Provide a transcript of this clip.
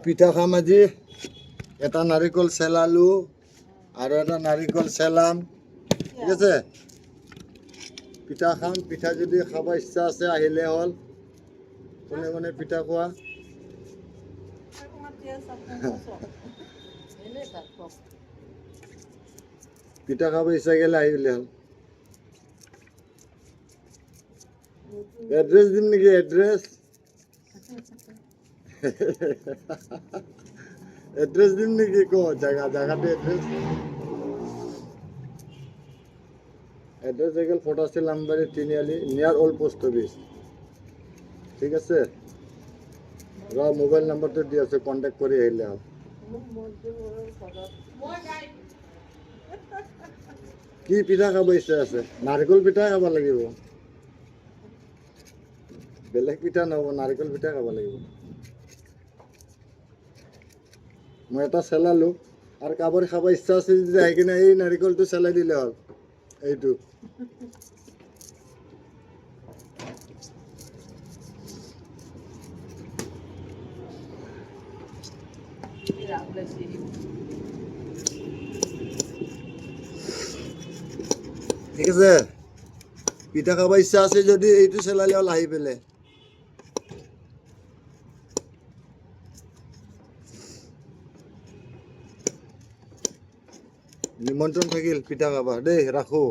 পিঠা খাম আজি এটা নাৰিকল চেলালো আৰু এটা নাৰিকল চেলাম ঠিক আছে পিঠা খাম পিঠা যদি খাব ইচ্ছা আছে আহিলে হ'ল কোনে কোনে পিঠা খোৱা পিঠা খাব ইচ্ছা গেলে আহিলে হ'ল এড্ৰেছ দিম নেকি এড্ৰেছ এড্ৰেছ দিম নেকি ক জাগাটো এড্ৰেছ হৈ গ'ল ফটাচিল আমবাৰী তিনিআলি নিয়াৰ অল্ড পোষ্ট অফিচ ঠিক আছে ৰ মোবাইল নাম্বাৰটো দি আছোঁ কণ্টেক্ট কৰি আহিলে হ'ল কি পিঠা খাব ইচ্ছা আছে নাৰিকল পিঠাই খাব লাগিব বেলেগ পিঠা নহ'ব নাৰিকল পিঠা খাব লাগিব মই এটা চেলালো আৰু কাৰোবাৰ খাব ইচ্ছা আছে যদি আহি কিনে এই নাৰিকলটো চেলাই দিলে হ'ল এইটো ঠিক আছে পিঠা খাব ইচ্ছা আছে যদি এইটো চেলালে হ'ল আহি পেলাই নিমন্ত্ৰণ থাকিল পিঠা খাবা দেই ৰাখোঁ